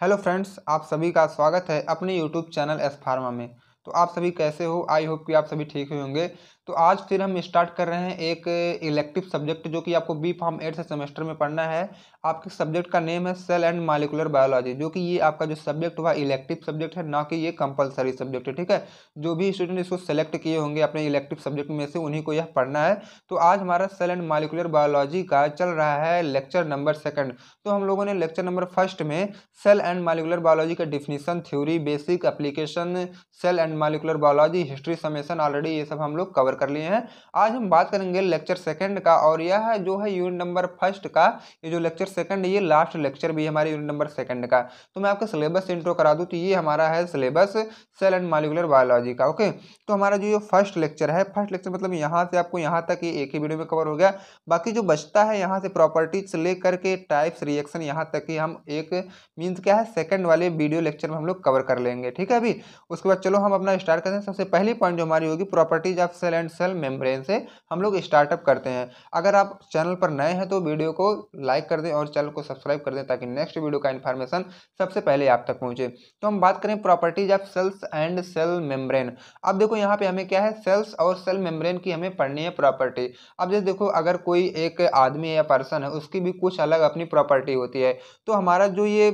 Hello friends, आप सभी का स्वागत है अपने यूट्यूब चैनल एस फार्मा में। तो आप सभी कैसे हो? आई होप कि आप सभी ठीक हुए होंगे। तो आज फिर हम स्टार्ट कर रहे हैं एक इलेक्टिव सब्जेक्ट जो कि आपको बी फार्म 8 सेमेस्टर में पढ़ना है। आपके सब्जेक्ट का नेम है सेल एंड मॉलिक्यूलर बायोलॉजी, जो कि ये आपका जो सब्जेक्ट हुआ इलेक्टिव सब्जेक्ट है, ना कि ये कंपलसरी सब्जेक्ट है। ठीक है, जो भी स्टूडेंट इसको सेलेक्ट किए होंगे अपने इलेक्टिव सब्जेक्ट में से, उन्हीं को यह पढ़ना है। तो आज हमारा सेल एंड मॉलिक्यूलर बायोलॉजी का चल रहा है लेक्चर नंबर 2। तो हम लोगों ने लेक्चर नंबर 1 में सेल एंड मॉलिक्यूलर बायोलॉजी का definition, theory, basic, application, cell and molecular biology, history, summation, already ये सब हम लोग कवर कर लिए हैं। आज हम बात करेंगे लेक्चर 2 का, और यह जो है यूनिट नंबर 1 का ये जो लेक्चर 2 ये लास्ट लेक्चर भी है हमारे यूनिट नंबर 2 का। तो मैं आपको सिलेबस इंट्रो करा दूं, तो ये हमारा है syllabus cell and molecular biology का। ओके, तो हमारा जो ये फर्स्ट लेक्चर है, फर्स्ट लेक्चर मतलब यहाँ से आपको यहाँ तक ये एक ही वीडियो में कवर हो गया। बाकी जो बचता है यहाँ से प्रॉपर्टीज से लेकर के टाइप्स, रिएक्शन, यहाँ तक कि हम एक मीन्स क्या है सेकंड वाले वीडियो लेक्चर में हम लोग कवर कर लेंगे। ठीक है, अभी उसके बाद चलो हम अपना स्टार्ट करते हैं। सबसे पहली पॉइंट जो हमारी होगी properties of cell and cell membrane से हम लोग स्टार्टअप करते हैं। अगर आप चैनल पर नए हैं तो वीडियो को लाइक कर दें और चैनल को सब्सक्राइब कर दें, ताकि नेक्स्ट वीडियो का इन्फॉर्मेशन सबसे पहले आप तक पहुंचे। तो हम बात करें properties of cells and cell membrane. अब देखो यहाँ पे हमें क्या है, सेल्स और सेल मेम्ब्रेन की हमें पढ़नी है प्रॉपर्टी। अब जैसे देखो, अगर कोई एक आदमी या पर्सन है, उसकी भी कुछ अलग अपनी प्रॉपर्टी होती है। तो हमारा जो ये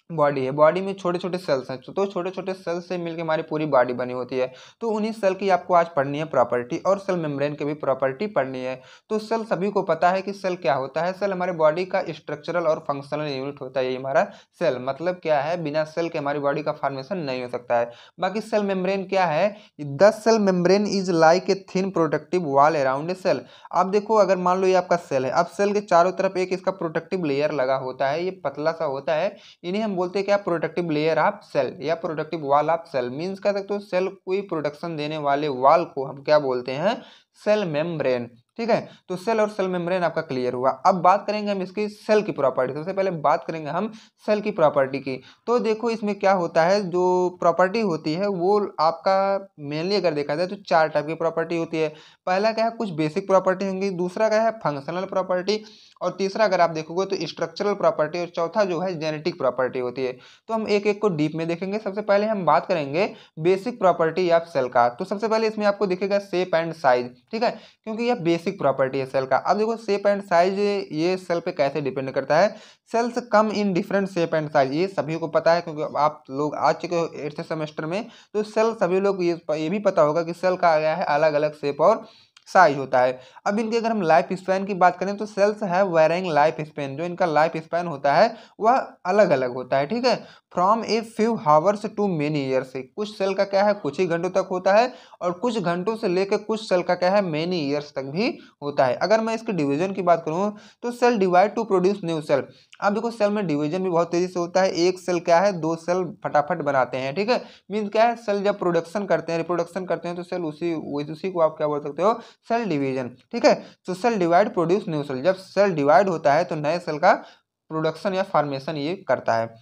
बॉडी है, बॉडी में छोटे छोटे सेल्स हैं, तो छोटे छोटे सेल्स से मिलकर हमारी पूरी बॉडी बनी होती है। तो उन्हीं सेल की आपको आज पढ़नी है प्रॉपर्टी, और सेल मेम्ब्रेन की भी प्रॉपर्टी पढ़नी है। तो सेल सभी को पता है कि सेल क्या होता है। सेल हमारे बॉडी का स्ट्रक्चरल और फंक्शनल यूनिट होता है। ये हमारा सेल मतलब क्या है, बिना सेल के हमारी बॉडी का फॉर्मेशन नहीं हो सकता है। बाकी सेल मेम्ब्रेन क्या है, the cell membrane is like a thin protective wall around a cell. आप देखो, अगर मान लो ये आपका सेल है, अब सेल के चारों तरफ एक इसका प्रोटेक्टिव लेयर लगा होता है, ये पतला सा होता है। इन्हें हम बोलते हैं क्या, प्रोटेक्टिव लेयर ऑफ सेल या protective wall of cell. Means कह सकते हो सेल कोई प्रोटेक्शन देने वाले वॉल को हम क्या बोलते हैं, सेल मेम्ब्रेन। ठीक है, तो सेल और सेल मेम्ब्रेन आपका क्लियर हुआ। अब बात करेंगे हम इसकी सेल की प्रॉपर्टी। सबसे पहले बात करेंगे हम सेल की प्रॉपर्टी की। तो देखो इसमें क्या होता है, जो प्रॉपर्टी होती है वो आपका मेनली अगर देखा जाए तो 4 टाइप की प्रॉपर्टी होती है। पहला क्या है, कुछ बेसिक प्रॉपर्टी होंगी, दूसरा क्या है फंक्शनल प्रॉपर्टी, और तीसरा अगर आप देखोगे तो स्ट्रक्चरल प्रॉपर्टी, और चौथा जो है जेनेटिक प्रॉपर्टी होती है। तो हम एक एक को डीप में देखेंगे। सबसे पहले हम बात करेंगे बेसिक प्रॉपर्टी ऑफ सेल का। तो सबसे पहले इसमें आपको दिखेगा शेप एंड साइज। ठीक है, क्योंकि यह बेसिक प्रॉपर्टी है सेल का। अब देखो शेप एंड साइज ये सेल पे कैसे डिपेंड करता है। Cells come in different shape and size, ये सभी को पता है क्योंकि आप लोग आ चुके हो 8th सेमेस्टर में। तो सेल सभी लोग ये भी पता होगा कि सेल का आया है अलग अलग शेप और साइज होता है। अब इनके अगर हम लाइफ स्पैन की बात करें तो सेल्स है वेरिंग लाइफ स्पैन। जो इनका लाइफ स्पैन होता है वह अलग अलग होता है। ठीक है, from a few hours to many years. कुछ सेल का क्या है कुछ ही घंटों तक होता है, और कुछ घंटों से लेकर कुछ सेल का क्या है मेनी ईयर्स तक भी होता है। अगर मैं इसके डिवीजन की बात करूं तो cell divide to produce new cell. अब देखो सेल में डिवीजन भी बहुत तेजी से होता है। एक सेल क्या है, 2 सेल फटाफट बनाते हैं। ठीक है, मीन्स क्या है, सेल जब प्रोडक्शन करते हैं, रिप्रोडक्शन करते हैं, तो सेल उसी को आप क्या बोल सकते हो, सेल डिवीजन। ठीक है, तो cell divide produce new cell. जब सेल डिवाइड होता है तो नए सेल का प्रोडक्शन या फॉर्मेशन ये करता है।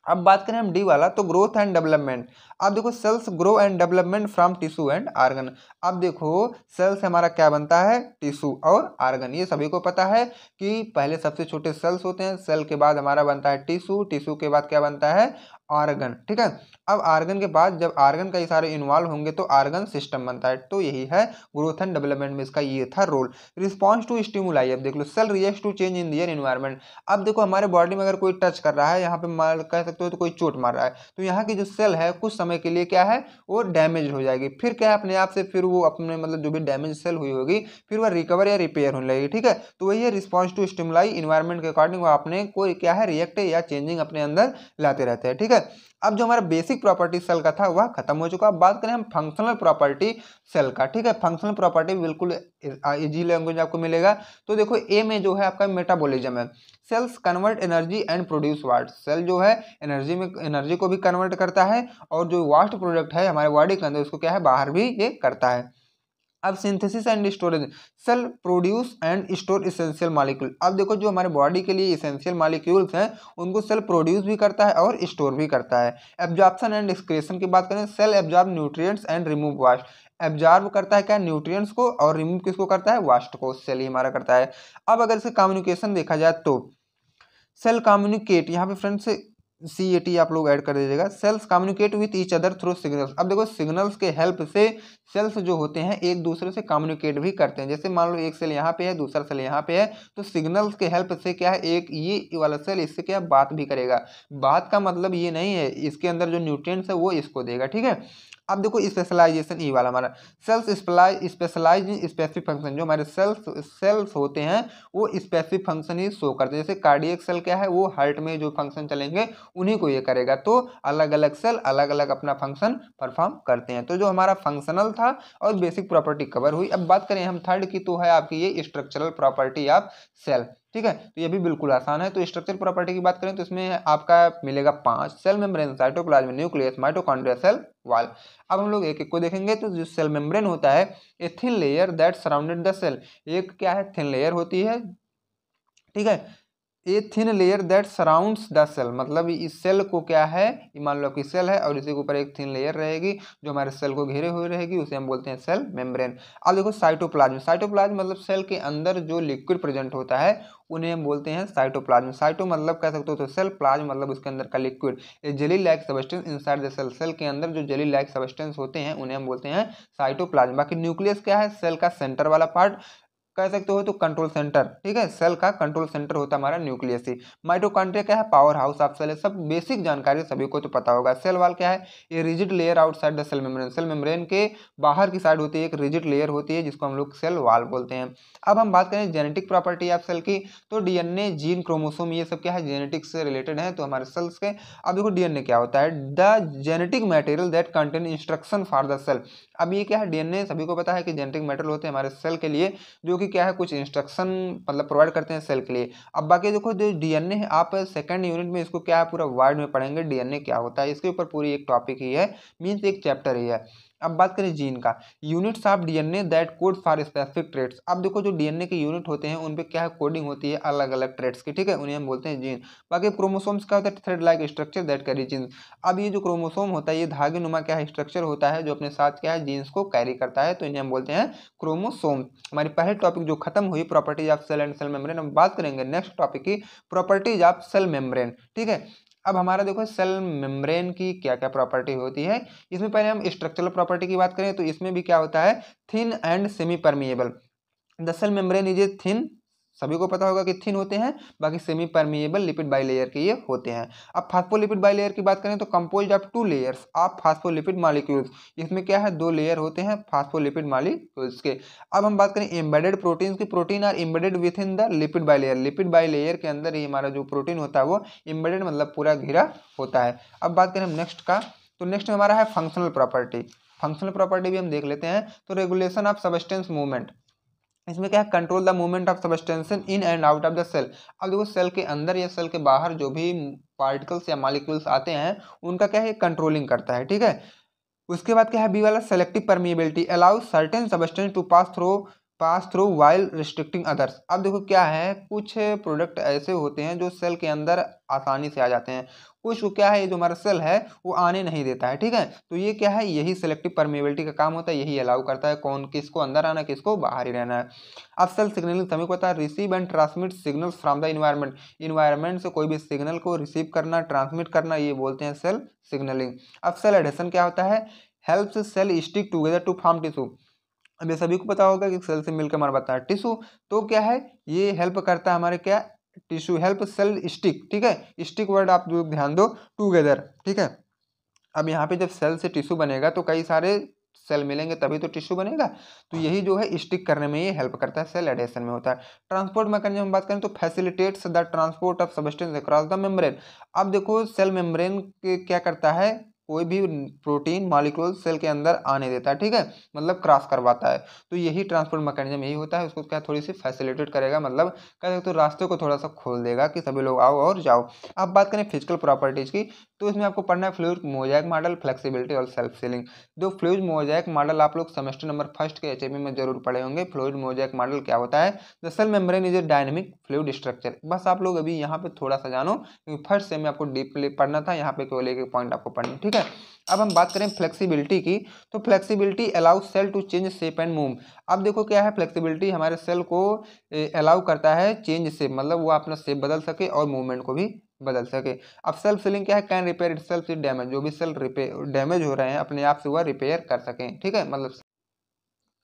अब बात करें हम डी वाला, तो ग्रोथ एंड डेवलपमेंट। अब देखो cells grow and development from tissue and organ. अब देखो सेल से हमारा क्या बनता है, टिश्यू और आर्गन। ये सभी को पता है कि पहले सबसे छोटे सेल्स होते हैं, सेल के बाद हमारा बनता है टिश्यू, टिश्यू के बाद क्या बनता है, आर्गन। ठीक है, अब आर्गन के बाद जब आर्गन कई सारे इन्वॉल्व होंगे तो आर्गन सिस्टम बनता है। तो यही है ग्रोथ एंड डेवलपमेंट में इसका ये था रोल। Response to stimuli. अब देख लो cell react to change in their environment. अब देखो हमारे बॉडी में अगर कोई टच कर रहा है, यहाँ पे मार कह सकते हो तो कोई चोट मार रहा है, तो यहाँ की जो सेल है कुछ समय के लिए क्या है, वो डैमेज हो जाएगी। फिर क्या है, अपने आप से फिर वो अपने मतलब जो भी डैमेज सेल हुई होगी फिर वह रिकवर या रिपेयर होने लगेगी। ठीक है, तो वही है रिस्पॉन्स टू स्टिमुलाई, इन्वायरमेंट के अकॉर्डिंग वो अपने कोई क्या है रिएक्ट या चेंजिंग अपने अंदर लाते रहते हैं। ठीक है, अब जो हमारा बेसिक प्रॉपर्टी सेल का था वह खत्म हो चुका। अब बात करें हम फंक्शनल प्रॉपर्टी सेल का। ठीक है, फंक्शनल प्रॉपर्टी बिल्कुल इजी लैंग्वेज आपको मिलेगा। तो देखो ए में जो है आपका मेटाबॉलिज्म है। Cells convert energy and produce waste. Cell जो है एनर्जी को भी कन्वर्ट करता है, और जो वास्ट प्रोडक्ट है हमारे बॉडी के अंदर उसको क्या है बाहर भी ये करता है। अब synthesis and storage. Cell produce and store essential molecule. अब देखो जो हमारे बॉडी के लिए इसेंशियल मॉलिक्यूल्स हैं उनको सेल प्रोड्यूस भी करता है और स्टोर भी करता है। एब्जॉर्प्शन एंड एक्सक्रीशन की बात करें, cell absorb nutrients and remove waste. Absorb करता है क्या, न्यूट्रिएंट्स को, और रिमूव किसको करता है, वास्ट को। सेल ही हमारा करता है। अब अगर इसका कम्युनिकेशन देखा जाए तो सेल कम्युनिकेट, यहाँ पे फ्रेंड्स CAT आप लोग ऐड कर दीजिएगा। Cells communicate with each other through signals. अब देखो सिग्नल्स के हेल्प से सेल्स जो होते हैं एक दूसरे से कम्युनिकेट भी करते हैं। जैसे मान लो एक सेल यहाँ पे है, दूसरा सेल यहाँ पे है, तो सिग्नल्स के हेल्प से क्या है, एक ये वाला सेल इससे क्या बात भी करेगा। बात का मतलब ये नहीं है इसके अंदर जो न्यूट्रिएंट्स है वो इसको देगा, ठीक है। अब देखो स्पेशलाइजेशन ई वाला हमारा cells specialize in specific function. जो हमारे सेल्स होते हैं वो स्पेसिफिक फंक्शन ही शो करते हैं। जैसे कार्डियक सेल क्या है, वो हार्ट में जो फंक्शन चलेंगे उन्हीं को ये करेगा। तो अलग अलग सेल अलग अलग अपना फंक्शन परफॉर्म करते हैं। तो जो हमारा फंक्शनल था और बेसिक प्रॉपर्टी कवर हुई। अब बात करें हम थर्ड की, तो है आपकी ये स्ट्रक्चरल प्रॉपर्टी ऑफ सेल, ठीक है। तो ये भी बिल्कुल आसान है। तो स्ट्रक्चरल प्रॉपर्टी की बात करें तो इसमें आपका मिलेगा 5: cell membrane, cytoplasm, nucleus, mitochondria, cell wall. अब हम लोग एक एक को देखेंगे। तो जो सेल मेम्ब्रेन होता है, a thin layer that surrounded the cell. एक क्या है, थिन लेयर होती है, ठीक है। A thin layer that surrounds the cell, मतलब इस सेल को क्या है, मान लो कि सेल है और इसी के ऊपर एक थिन लेयर रहेगी जो हमारे सेल को घेरे हुए रहेगी, उसे हम बोलते हैं सेल मेम्ब्रेन। अब देखो साइटोप्लाज्म, साइटोप्लाज्म मतलब सेल के अंदर जो लिक्विड प्रेजेंट होता है उन्हें हम बोलते हैं साइटोप्लाज्म। साइटो मतलब कह सकते हो तो सेल, प्लाज्म मतलब उसके अंदर का liquid. A jelly like substance inside the cell, cell के अंदर जो जेली लाइक सबस्टेंस होते हैं उन्हें हम बोलते हैं साइटोप्लाज्म। बाकी न्यूक्लियस क्या है, सेल का सेंटर वाला पार्ट कह सकते हो तो कंट्रोल सेंटर, ठीक है। सेल का कंट्रोल सेंटर होता है हमारा न्यूक्लियस ही। माइटोकॉन्ड्रिया क्या है, पावर हाउस ऑफ सेल है। सब बेसिक जानकारी सभी को तो पता होगा। सेल वॉल क्या है, ये rigid layer outside the cell membrane, cell membrane के बाहर की साइड होती है एक रिजिड लेयर होती है जिसको हम लोग सेल वॉल बोलते हैं। अब हम बात करें जेनेटिक प्रॉपर्टी ऑफ सेल की, तो डीएनए, जीन, क्रोमोसोम ये सब क्या है, जेनेटिक्स से रिलेटेड है तो हमारे सेल्स के। अब देखो डीएनए क्या होता है, the genetic material that contain instruction for the cell. अब ये क्या है, डीएनए सभी को पता है कि जेनेटिक मटेरियल होते हैं हमारे सेल के लिए, जो कि क्या है कुछ इंस्ट्रक्शन मतलब प्रोवाइड करते हैं सेल के लिए। अब बाकी देखो जो डीएनए है, आप सेकंड यूनिट में इसको क्या है पूरा वर्ड में पढ़ेंगे डीएनए क्या होता है, इसके ऊपर पूरी एक टॉपिक ही है, मीन्स एक चैप्टर ही है। अब बात करें जीन का, units of DNA that code for specific traits. अब देखो जो डीएनए के यूनिट होते हैं उन पे क्या है कोडिंग होती है अलग अलग ट्रेट्स की, ठीक है, उन्हें हम बोलते हैं जीन। बाकी क्रोमोसोम्स क्या होता है, thread like structure that carry genes. अब ये जो क्रोमोसोम होता है ये धागे नुमा क्या है स्ट्रक्चर होता है जो अपने साथ क्या है जीन्स को कैरी करता है, तो इन्हें हम बोलते हैं क्रोमोसोम। हमारी पहले टॉपिक जो खत्म हुई properties of cell and cell membrane, हम बात करेंगे नेक्स्ट टॉपिक की प्रॉपर्टीज ऑफ सेल मेम्ब्रेन, ठीक है। अब हमारा देखो सेल मेम्ब्रेन की क्या क्या प्रॉपर्टी होती है। इसमें पहले हम स्ट्रक्चरल प्रॉपर्टी की बात करें तो इसमें भी क्या होता है, thin and semi permeable. The cell membrane is a thin, सभी को पता होगा कि थिन होते हैं, बाकी सेमी परमिएबल लिपिड बाइलेयर के ये होते हैं। अब फास्फोलिपिड बाइलेयर की बात करें तो composed of 2 layers of phospholipid molecules. इसमें क्या है 2 लेयर होते हैं फास्फोलिपिड मॉलिक्यूल्स के। अब हम बात करें एम्बेडेड प्रोटीन की, protein are embedded within the lipid bilayer. Lipid bilayer के अंदर ही हमारा जो प्रोटीन होता है वो एम्बेडेड मतलब पूरा घिरा होता है। अब बात करें हम नेक्स्ट का, तो नेक्स्ट में हमारा है फंक्शनल प्रॉपर्टी। फंक्शनल प्रॉपर्टी भी हम देख लेते हैं। तो रेगुलेशन ऑफ सबस्टेंस मूवमेंट, इसमें क्या है control the movement of substance in and out of the cell. अब देखो सेल के अंदर या सेल के बाहर जो भी पार्टिकल्स या मॉलिक्यूल्स आते हैं उनका क्या है कंट्रोलिंग करता है, ठीक है। उसके बाद क्या है बी वाला, selective permeability allow certain substance to pass through while restricting others. अब देखो क्या है कुछ प्रोडक्ट ऐसे होते हैं जो सेल के अंदर आसानी से आ जाते हैं, कुछ को क्या है ये जो हमारा सेल है वो आने नहीं देता है, ठीक है। तो ये क्या है, यही सेलेक्टिव परमिएबिलिटी का काम होता है, यही अलाउ करता है कौन किसको अंदर आना किसको बाहर ही रहना है। अब सेल सिग्नलिंग सभी को पता है, receive and transmit signals from the environment. Environment से कोई भी सिग्नल को रिसीव करना ट्रांसमिट करना ये बोलते हैं सेल सिग्नलिंग। अब सेल एडेशन क्या होता है, helps cell stick together to form tissue. अब ये सभी को पता होगा कि सेल से मिलकर हमारा बनता है टिश्यू, तो क्या है ये हेल्प करता है हमारे क्या, टिश्यू हेल्प सेल स्टिक, ठीक है। स्टिक वर्ड आप लोग ध्यान दो, टुगेदर, ठीक है। अब यहाँ पे जब सेल से टिश्यू बनेगा तो कई सारे सेल मिलेंगे तभी तो टिश्यू बनेगा, तो यही जो है स्टिक करने में ये हेल्प करता है, सेल एडेशन में होता है। ट्रांसपोर्ट मैकेनिज्म हम बात करें तो facilitates the transport of substance across the membrane. अब देखो सेल मेम्ब्रेन क्या करता है, कोई भी प्रोटीन मॉलिक्यूल सेल के अंदर आने देता है, ठीक है, मतलब क्रॉस करवाता है। तो यही ट्रांसपोर्ट मैकेनिज्म यही होता है, उसको क्या थोड़ी सी फैसिलिटेट करेगा, मतलब कह सकते हो रास्ते को थोड़ा सा खोल देगा कि सभी लोग आओ और जाओ। अब बात करें फिजिकल प्रॉपर्टीज की, तो इसमें आपको पढ़ना है फ्लूइड मोजाइक मॉडल, फ्लेक्सिबिलिटी और सेल्फ सीलिंग। जो फ्लूइड मोजाइक मॉडल आप लोग सेमेस्टर नंबर फर्स्ट के एचएबी में जरूर पढ़े होंगे। फ्लूइड मोजाइक मॉडल क्या होता है, the cell membrane is a dynamic fluid structure. बस आप लोग अभी यहाँ पे थोड़ा सा जानो क्योंकि फर्स्ट से में आपको डीपली पढ़ना था, यहाँ पे केवल एक पॉइंट आपको पढ़ना, ठीक है। अब हम बात करें फ्लेक्सिबिलिटी की, तो flexibility allow cell to change shape and move. अब देखो क्या है फ्लेक्सिबिलिटी हमारे सेल को अलाउ करता है चेंज शेप, मतलब वो अपना शेप बदल सके और मूवमेंट को भी बदल सके। अब सेल्फ सीलिंग क्या है, can repair itself if damage, जो भी सेल रिपेयर डैमेज हो रहे हैं अपने आप से वह रिपेयर कर सकें, ठीक है, मतलब।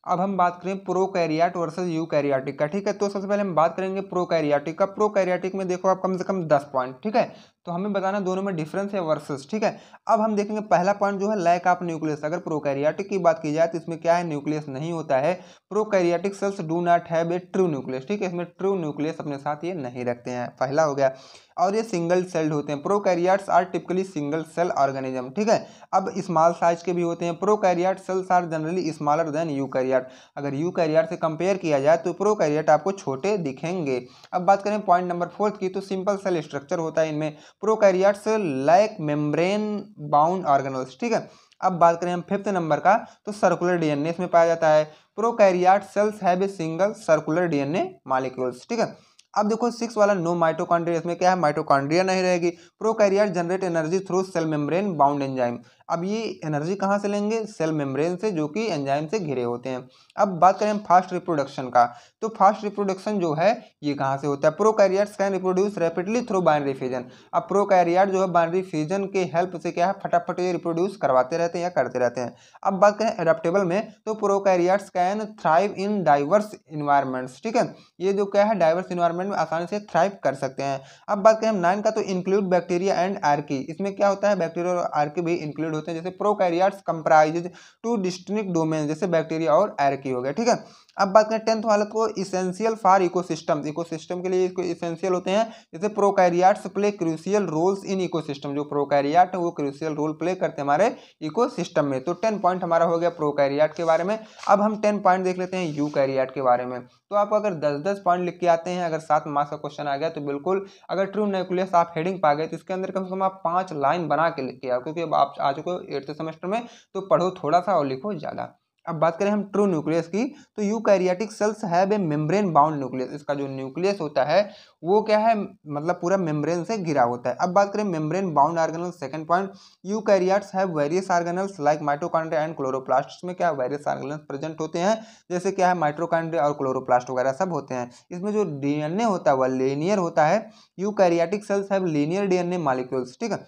अब हम बात करें प्रोकैरियोट वर्सेस यूकैरियोटिक का, ठीक है। तो सबसे पहले हम बात करेंगे प्रोकैरियोटिक का। प्रोकैरियोटिक में देखो आप कम से कम 10 पॉइंट, ठीक है। तो हमें बताना दोनों में डिफरेंस है वर्सेस, ठीक है। अब हम देखेंगे पहला पॉइंट जो है लैक ऑफ न्यूक्लियस। अगर प्रोकैरियोटिक की बात की जाए तो इसमें क्या है, न्यूक्लियस नहीं होता है। Prokaryotic cells do not have a true nucleus, ठीक है, इसमें ट्रू न्यूक्लियस अपने साथ ये नहीं रखते हैं, पहला हो गया। और ये सिंगल सेल्ड होते हैं। Prokaryotes are typically single cell organism, ठीक है। अब स्मॉल साइज के भी होते हैं। Prokaryote cells are generally smaller than eukaryote. अगर यूकैरियोट से कंपेयर किया जाए तो प्रोकैरियोट आपको छोटे दिखेंगे। अब बात करें पॉइंट नंबर 4 की, तो सिंपल सेल स्ट्रक्चर होता है इनमें। Prokaryotes like membrane bound organelles, ठीक है। अब बात करें हम 5th नंबर का, तो सर्कुलर डीएनए इसमें पाया जाता है। Prokaryote cells have a single circular DNA molecules, ठीक है। अब देखो 6 वाला नो माइटोकॉन्ड्रिया, इसमें क्या है, माइटोकॉन्ड्रिया नहीं रहेगी। Prokaryote generate energy through cell membrane bound enzyme. अब ये एनर्जी कहाँ से लेंगे, सेल मेम्ब्रेन से, जो कि एंजाइम से घिरे होते हैं। अब बात करें हम फास्ट रिप्रोडक्शन का, तो फास्ट रिप्रोडक्शन जो है ये कहाँ से होता है। Prokaryotes can reproduce rapidly through binary fission. अब प्रोकैरियोट जो है बाइनरी फिजन के हेल्प से क्या है, फटाफट ये रिप्रोड्यूस करवाते रहते हैं या करते रहते हैं। अब बात करें एडेप्टेबल में, तो prokaryotes can thrive in diverse environments, ठीक है। ये जो क्या है, डाइवर्स इन्वायरमेंट में आसानी से थ्राइव कर सकते हैं। अब बात करें हम 9 का, तो इंक्लूड बैक्टीरिया एंड आर्की। इसमें क्या होता है, बैक्टीरिया और आर्की भी इंक्लूड होते हैं। जैसे प्रोकैरियोट्स कंप्राइज 2 डिस्टिंक्ट डोमेन, जैसे बैक्टीरिया और आर्की हो गया, ठीक है। अब बात करें 10th वाले को, इसेंशियल फॉर इकोसिस्टम। इकोसिस्टम के लिए इसको इसेंशियल होते हैं। जैसे prokaryotes play crucial roles in ecosystem. जो प्रोकैरियोट है वो क्रूशियल रोल प्ले करते हैं हमारे इकोसिस्टम में। तो 10 पॉइंट हमारा हो गया प्रोकैरियोट के बारे में। अब हम 10 पॉइंट देख लेते हैं यूकैरियोट के बारे में। तो आप अगर 10-10 पॉइंट लिख के आते हैं, अगर 7 मार्क्स का क्वेश्चन आ गया तो बिल्कुल, अगर ट्रू न्यूक्लियस आप हेडिंग पा गए तो इसके अंदर कम से कम आप 5 लाइन बना के लिख के आओ, क्योंकि अब आप आ चुके हो 8th सेमेस्टर में, तो पढ़ो थोड़ा सा और लिखो ज़्यादा। अब बात करें हम ट्रू न्यूक्लियस की, तो eukaryotic cells have a membrane bound nucleus. इसका जो न्यूक्लियस होता है वो क्या है, मतलब पूरा मेम्ब्रेन से घिरा होता है। अब बात करें membrane bound organelles, second point, eukaryotes have various organelles like mitochondria and chloroplast. इसमें क्या वेरियस ऑर्गेनल्स प्रेजेंट होते हैं, जैसे क्या है माइटोकॉन्ड्रिया और क्लोरोप्लास्ट वगैरह सब होते हैं। इसमें जो डीएनए होता है वह लीनियर होता है। Eukaryotic cells have linear DNA molecules, ठीक है।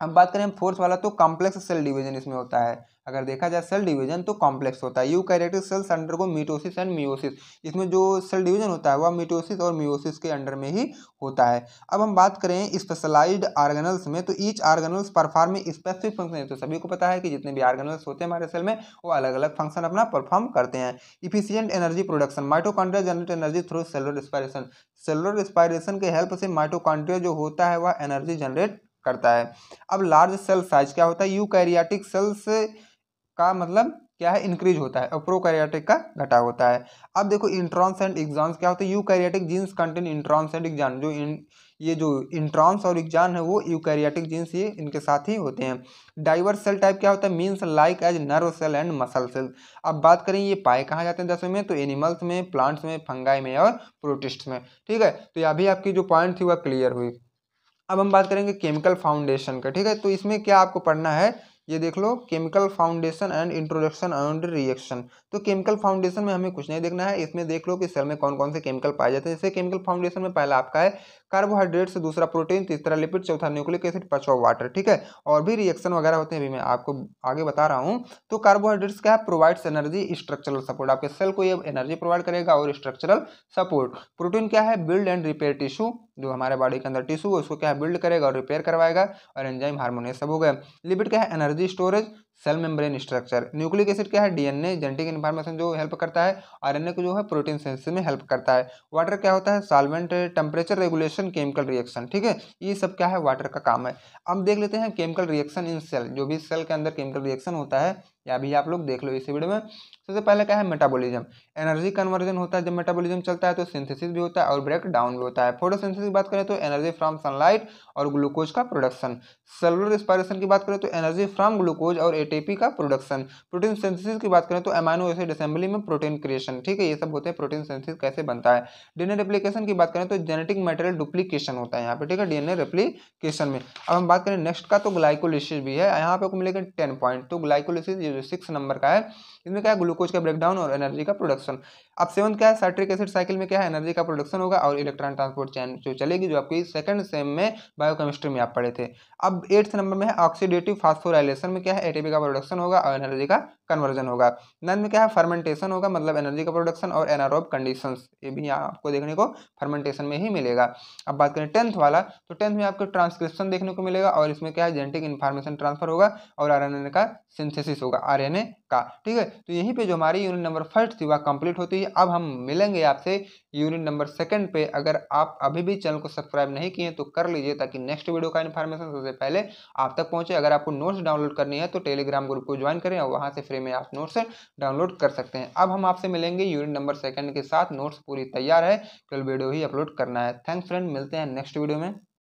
अब बात करें हम 4th वाला, तो कॉम्प्लेक्स सेल डिवीजन इसमें होता है। अगर देखा जाए सेल डिवीजन तो कॉम्प्लेक्स होता है। Eukaryotic cells undergo mitosis and meiosis. इसमें जो सेल डिवीजन होता है वह मिटोसिस और मियोसिस के अंडर में ही होता है। अब हम बात करें स्पेशलाइज्ड ऑर्गेनल्स में, तो each organelles perform specific function है। तो सभी को पता है कि जितने भी ऑर्गेनल्स होते हैं हमारे सेल में वो अलग अलग फंक्शन अपना परफॉर्म करते हैं। Efficient energy production, mitochondria generate energy through cellular respiration. Cellular respiration के हेल्प से माइटोकॉन्ड्रिया जो होता है वह एनर्जी जनरेट करता है। अब लार्ज सेल साइज क्या होता है, यूकैरियोटिक सेल्स का मतलब क्या है, इंक्रीज होता है, और प्रोकैरियोटिक का घटा होता है। अब देखो इंट्रॉन्स एंड एक्सॉन्स क्या होते हैं, eukaryotic genes contain introns and exon. जो ये जो इंट्रॉन्स और एक्सॉन है वो यूकैरियोटिक जीन्स ये इनके साथ ही होते हैं। डाइवर्स सेल टाइप क्या होता है, means like as nerve cell and muscle cell. अब बात करें ये पाए कहाँ जाते हैं 10वें में, तो एनिमल्स में, प्लांट्स में, फंगाई में और प्रोटिस्ट में, ठीक है। तो यह भी आपकी जो पॉइंट थी वह क्लियर हुई। अब हम बात करेंगे केमिकल फाउंडेशन का, ठीक है। तो इसमें क्या आपको पढ़ना है, ये देख लो, chemical foundation and introduction and reaction. तो केमिकल फाउंडेशन में हमें कुछ नहीं देखना है, इसमें देख लो कि सेल में कौन कौन से केमिकल पाए जाते हैं। जैसे केमिकल फाउंडेशन में पहला आपका है कार्बोहाइड्रेट्स, दूसरा प्रोटीन, तीसरा लिपिड, चौथा न्यूक्लिक एसिड, पांचवा वाटर, ठीक है। और भी रिएक्शन वगैरह होते हैं, अभी मैं आपको आगे बता रहा हूँ। तो कार्बोहाइड्रेट्स क्या है, प्रोवाइड्स एनर्जी स्ट्रक्चरल सपोर्ट, आपके सेल को ये एनर्जी प्रोवाइड करेगा और स्ट्रक्चरल सपोर्ट। प्रोटीन क्या है, बिल्ड एंड रिपेयर टिश्यू, जो हमारे बॉडी के अंदर टिश्यू है उसको क्या है, बिल्ड करेगा और रिपेयर करवाएगा, और एंजाइम हार्मोन, सब हो गया। लिपिड क्या है, energy storage, cell membrane structure. Nucleic acid क्या है, डीएनए, जेनेटिक इन्फॉर्मेशन जो हेल्प करता है। आरएनए को जो है प्रोटीन सिंथेसिस में हेल्प करता है। वाटर क्या होता है, solvent, temperature regulation, chemical reaction, ठीक है। ये सब क्या है, वाटर का काम है। अब देख लेते हैं केमिकल रिएक्शन इन सेल, जो भी सेल के अंदर केमिकल रिएक्शन होता है, या भी आप लोग देख लो इस वीडियो में। सबसे पहले क्या है, मेटाबॉलिज्म, एनर्जी कन्वर्जन होता है। जब मेटाबॉलिज्म चलता है तो सिंथेसिस भी होता है और ब्रेक डाउन भी होता है। फोटोसिंथेसिस की बात करें तो एनर्जी फ्रॉम सनलाइट और ग्लूकोज का प्रोडक्शन। सेलुलर रेस्पिरेशन की बात करें तो एनर्जी फ्रॉम ग्लूकोज और एटीपी का प्रोडक्शन। प्रोटीन सिंथेसिस की बात करें तो अमाइनो एसिड असेंबली में प्रोटीन क्रिएशन, ठीक है। ये सब होते हैं प्रोटीन सिंथेसिस कैसे बनता है। डीएनए रेप्लिकेशन की बात करें तो जेनेटिक मटेरियल डुप्लीकेशन होता है यहाँ पे, ठीक है, डीएनए रेप्लिकेशन में। अब हम बात करें नेक्स्ट का, तो ग्लाइकोलिसिस भी है, यहाँ पे आपको मिलेगा 10 पॉइंट। तो ग्लाइकोलिसिस जो 6 नंबर का है, इसमें क्या है ग्लूकोज का ब्रेकडाउन और एनर्जी का प्रोडक्शन। अब 7th क्या है साइट्रिक एसिड साइकिल में क्या है एनर्जी का प्रोडक्शन होगा और इलेक्ट्रॉन ट्रांसपोर्ट चेन जो चलेगी, जो आपकी सेकंड सेम में बायोकेमिस्ट्री में आप पढ़े थे। अब 8th नंबर में है ऑक्सीडेटिव फास्फोराइलेशन में क्या है एटीपी का प्रोडक्शन होगा और एनर्जी का कन्वर्जन होगा। 9th में क्या है फर्मेंटेशन होगा, मतलब एनर्जी का प्रोडक्शन और एनारोब कंडीशंस, ये भी यहाँ आपको देखने को फर्मेंटेशन में ही मिलेगा। अब बात करें 10th वाला, तो 10th में आपको ट्रांसक्रिप्शन देखने को मिलेगा और इसमें क्या है जेनेटिक इन्फॉर्मेशन ट्रांसफर होगा और आरएनए का सिंथेसिस होगा, आरएनए का। ठीक है, तो यहीं पे जो हमारी यूनिट नंबर फर्स्ट थी वह कंप्लीट होती है। अब हम मिलेंगे आपसे यूनिट नंबर सेकंड पे। अगर आप अभी भी चैनल को सब्सक्राइब नहीं किए तो कर लीजिए, ताकि नेक्स्ट वीडियो का इन्फॉर्मेशन सबसे पहले आप तक पहुंचे। अगर आपको नोट्स डाउनलोड करनी है तो टेलीग्राम ग्रुप को ज्वाइन करें और वहां से फ्री में आप नोट्स डाउनलोड कर सकते हैं। अब हम आपसे मिलेंगे यूनिट नंबर सेकंड के साथ, नोट्स पूरी तैयार है, कल वीडियो ही अपलोड करना है। थैंक्स फ्रेंड, मिलते हैं नेक्स्ट वीडियो में।